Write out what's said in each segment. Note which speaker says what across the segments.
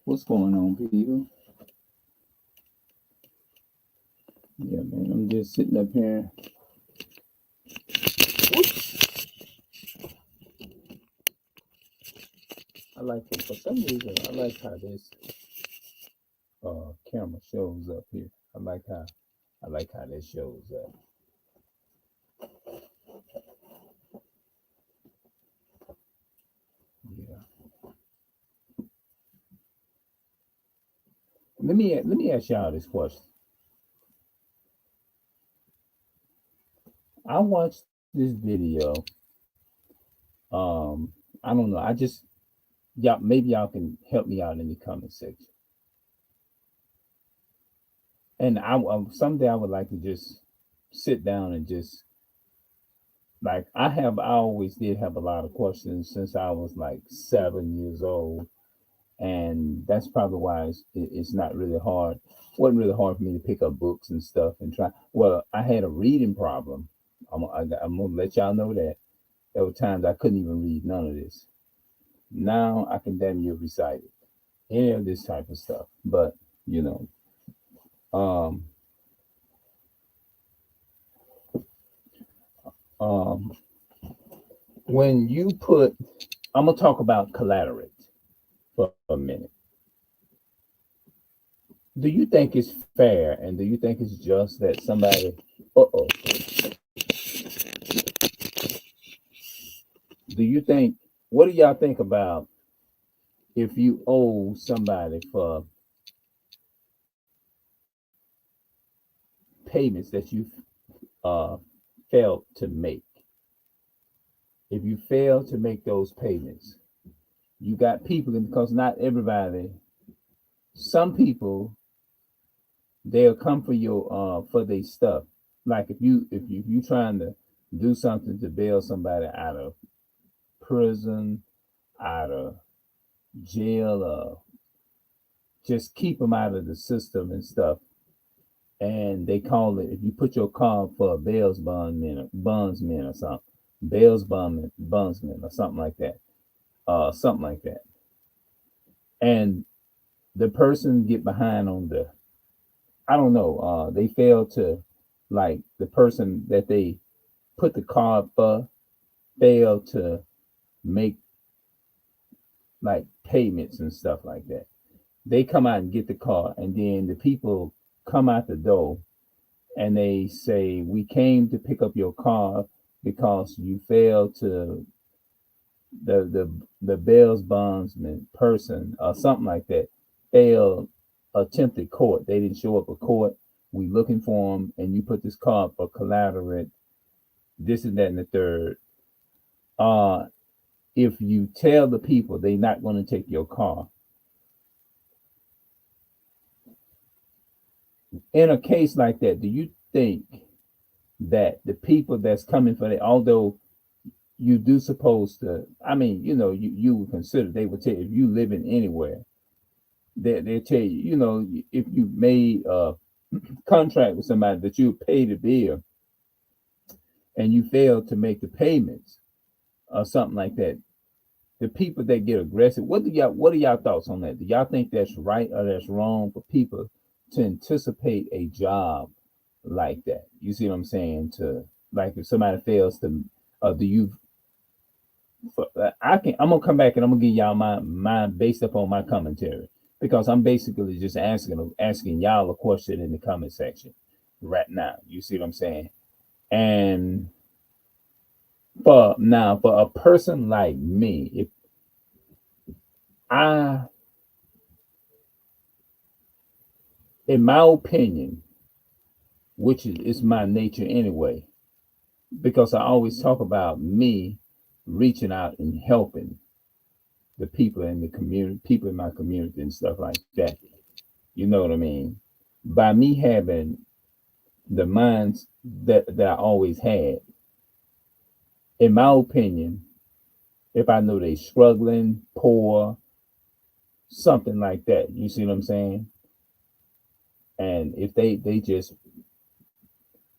Speaker 1: What's going on, people? Yeah, man, I'm just sitting up here. I like it. For some reason, I like how this camera shows up here. I like how this shows up. Yeah. Let me ask y'all this question. I watched this video. Um, I don't know. I just y'all maybe y'all can help me out in the comment section. And someday I would like to just sit down and just like I always did have a lot of questions since I was like 7 years old, and that's probably why it's not really hard. Wasn't really hard for me to pick up books and stuff and try. Well, I had a reading problem. I'm gonna let y'all know that there were times I couldn't even read none of this. Now I can damn near recite it, any of this type of stuff. But you know, um, um, when you put, I'm gonna talk about collateral for a minute. Do you think it's fair, and do you think it's just that somebody? Uh-oh. Do you think? What do y'all think about if you owe somebody for payments that you uh failed to make? If you fail to make those payments, you got people, because not everybody. Some people, they'll come for your for their stuff. Like if you trying to do something to bail somebody out of prison, out of jail, just keep them out of the system and stuff. And they call it, if you put your card for a bail's bondsman or something, bail's bondsman or something like that, something like that. And the person get behind on the, I don't know, they fail to, like the person that they put the card for fail to make like payments and stuff like that. They come out and get the car, and then the people come out the door and they say, "We came to pick up your car because you failed to the bail's bondsman person or something like that failed attempted court. They didn't show up at court. We looking for them, and you put this car for collateral, this and that and the third. Uh, if you tell the people they're not going to take your car, in a case like that, do you think that the people that's coming for that, although you do supposed to, I mean, you would consider, they would tell you, if you living anywhere, they tell you, if you made a contract with somebody that you pay the bill and you fail to make the payments or something like that, the people that get aggressive, what are y'all thoughts on that? Do y'all think that's right or that's wrong for people to anticipate a job like that? You see what I'm saying? To, like, if somebody fails to, do you? I'm gonna come back and I'm gonna give y'all my based upon my commentary, because I'm basically just asking y'all a question in the comment section right now. You see what I'm saying? And for a person like me, if I, in my opinion, which is my nature anyway, because I always talk about me reaching out and helping the people in the community, people in my community and stuff like that. You know what I mean? By me having the minds that I always had, in my opinion, if I know they struggling, poor, something like that, you see what I'm saying? And if they just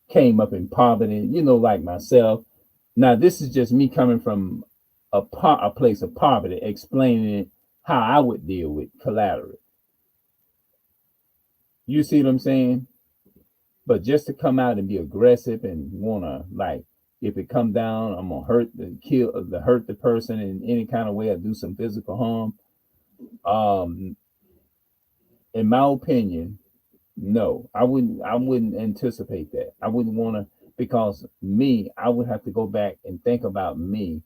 Speaker 1: came up in poverty, like myself. Now, this is just me coming from a place of poverty, explaining how I would deal with collateral. You see what I'm saying? But just to come out and be aggressive and wanna like, if it come down, I'm gonna hurt the person in any kind of way or do some physical harm. Um, in my opinion, no, I wouldn't anticipate that. I wouldn't want to, because me, I would have to go back and think about me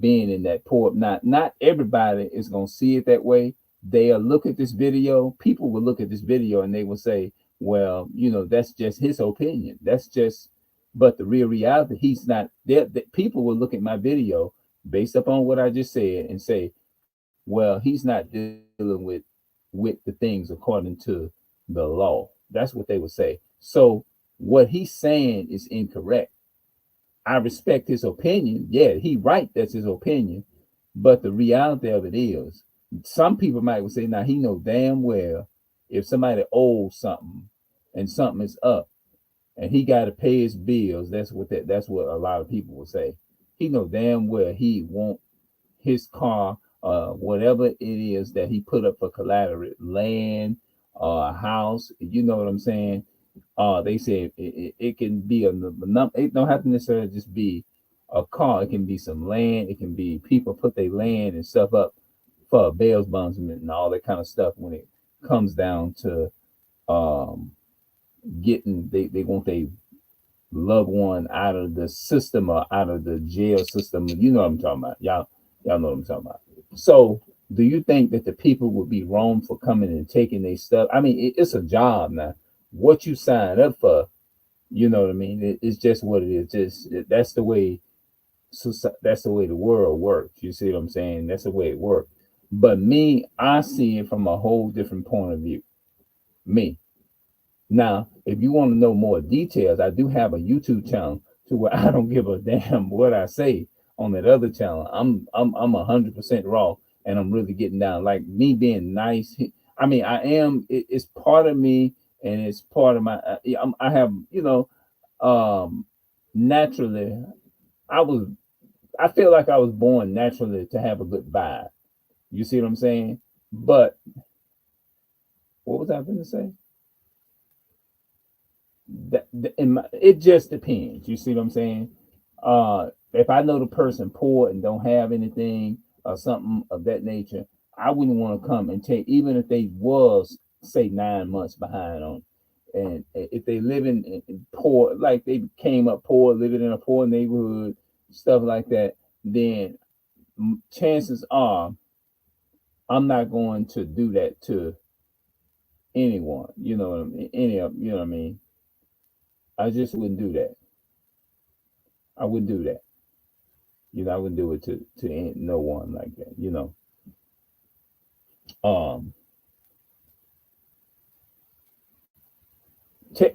Speaker 1: being in that poor. Not everybody is gonna see it that way. They'll look at this video. People will look at this video and they will say, "Well, that's just his opinion. That's just." But the real reality, he's not there. People will look at my video based upon what I just said and say, "Well, he's not dealing with the things according to the law." That's what they would say. So what he's saying is incorrect. I respect his opinion. Yeah, he right. That's his opinion. But the reality of it is, some people might would say, now he know damn well if somebody owes something and something is up and he got to pay his bills. That's what a lot of people will say. He know damn well he won't his car, whatever it is that he put up for collateral, land, a house. You know what I'm saying? They say it can be it don't have to necessarily just be a car. It can be some land. It can be people put their land and stuff up for bail bondsmen and all that kind of stuff. When it comes down to um, getting, they want their loved one out of the system or out of the jail system. You know what I'm talking about. Y'all know what I'm talking about. So do you think that the people would be wrong for coming and taking their stuff? I mean, it's a job now. What you signed up for, you know what I mean? It's just what it is. That's the way. So that's the way the world works. You see what I'm saying? That's the way it works. But me, I see it from a whole different point of view. Me. Now, if you want to know more details, I do have a YouTube channel to where I don't give a damn what I say on that other channel. I'm 100% raw, and I'm really getting down. Like me being nice. I mean, I am. It's part of me, and it's part of my. I have, um, naturally. I was. I feel like I was born naturally to have a good vibe. You see what I'm saying? But what was I going to say? It just depends. You see what I'm saying? If I know the person poor and don't have anything or something of that nature, I wouldn't want to come and take, even if they was say 9 months behind on, and if they live in poor, like they came up poor, living in a poor neighborhood, stuff like that, then chances are I'm not going to do that to anyone. You know what I mean? You know what I mean? I just wouldn't do that. I wouldn't do that. I wouldn't do it to no one like that. Um,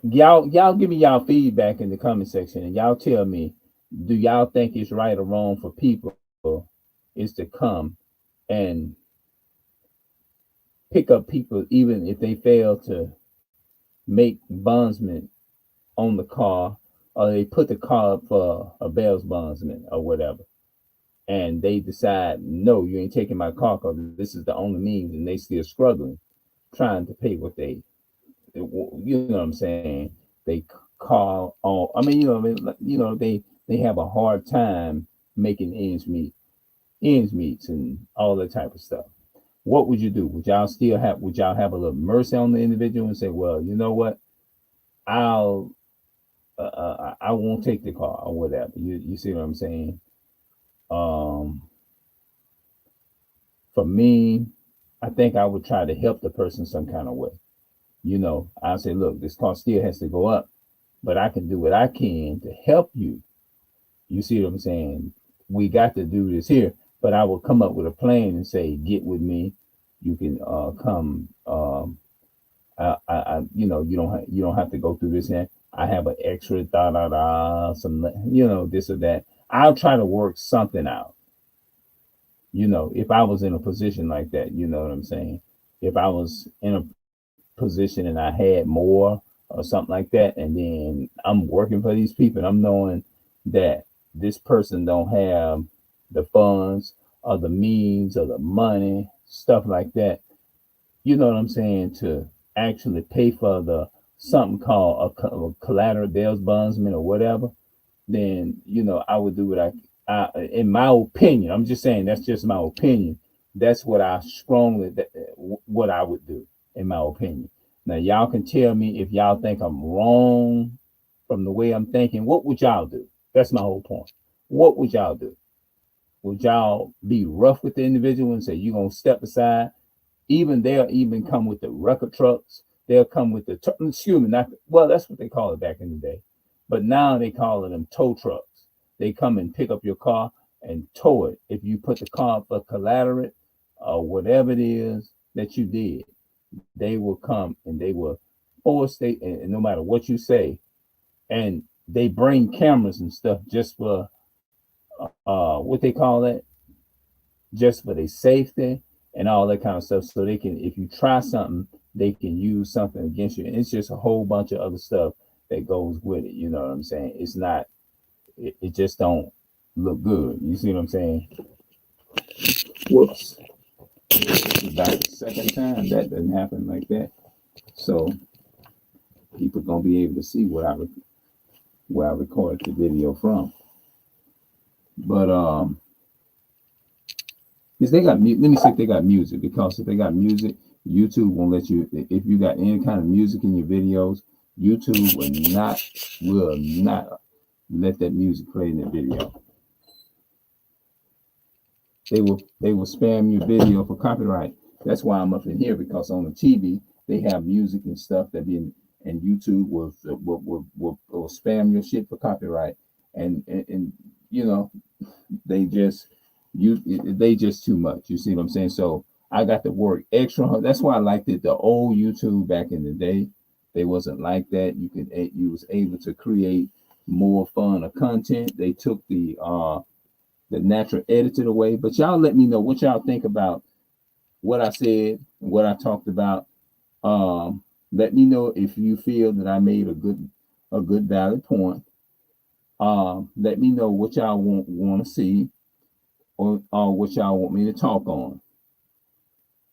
Speaker 1: y'all give me y'all feedback in the comment section, and y'all tell me, do y'all think it's right or wrong for people is to come and pick up people even if they fail to make bondsmen on the car, or they put the car up for a bail bondsman or whatever, and they decide, no, you ain't taking my car because this is the only means, and they still struggling trying to pay what you know what I'm saying, they call on. I mean, they have a hard time making ends meets and all that type of stuff. What would you do? Would y'all have a little mercy on the individual and say, well, you know what, I'll I won't take the car or whatever. You see what I'm saying? Um, for me, I think I would try to help the person some kind of way. I'll say, look, this car still has to go up, but I can do what I can to help you. You see what I'm saying? We got to do this here, but I will come up with a plan and say, get with me. You can come. You don't have to go through this. And I have an extra some this or that. I'll try to work something out. If I was in a position like that, you know what I'm saying. If I was in a position and I had more or something like that, and then I'm working for these people, and I'm knowing that this person don't have the funds or the means or the money, stuff like that. You know what I'm saying? To actually pay for the something called a collateral bail bondsman or whatever, then I would do what in my opinion. I'm just saying that's just my opinion. That's what what I would do in my opinion. Now y'all can tell me if y'all think I'm wrong from the way I'm thinking. What would y'all do? That's my whole point. What would y'all do? Would y'all be rough with the individual and say you're gonna step aside? Even they'll even come with the record trucks. They'll come with the excuse me, not well, that's what they call it back in the day. But now they call it them tow trucks. They come and pick up your car and tow it. If you put the car up for collateral or whatever it is that you did, they will come and they will force and no matter what you say, and they bring cameras and stuff just for what they call that, just for their safety and all that kind of stuff. So they can, if you try something, they can use something against you. And it's just a whole bunch of other stuff that goes with it. You know what I'm saying? It's not, it just don't look good. You see what I'm saying? Whoops. About the second time that doesn't happen like that. So people gonna be able to see where I recorded the video from. But if they got let me see if they got music, because if they got music, YouTube won't let you. If you got any kind of music in your videos, YouTube will not let that music play in the video. They will spam your video for copyright. That's why I'm up in here, because on the TV they have music and stuff that be in, and YouTube will spam your shit for copyright, and they just they just too much. You see what I'm saying? So I got to work extra hard. That's why I liked it. The old YouTube back in the day, they wasn't like that. You was able to create more fun of content. They took the natural edited away. But y'all let me know what y'all think about what I said, what I talked about. Let me know if you feel that I made a good valid point. Let me know what y'all want to see, or what y'all want me to talk on.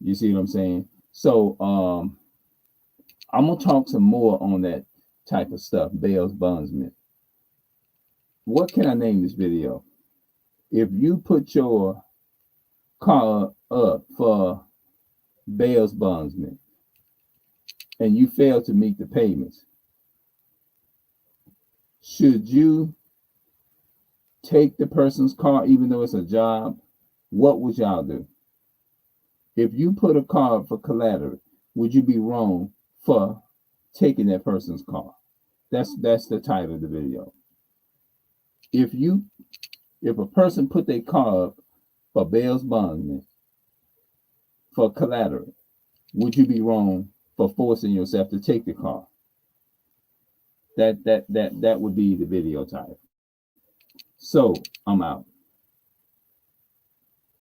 Speaker 1: You see what I'm saying? So I'm gonna talk some more on that type of stuff, bail bondsman. What can I name this video? If you put your car up for bail bondsman and you fail to meet the payments, should you take the person's car even though it's a job? What would y'all do? If you put a car up for collateral, would you be wrong for taking that person's car? That's the title of the video. If a person put their car up for bail bondsman for collateral, would you be wrong for forcing yourself to take the car? That would be the video title. So I'm out.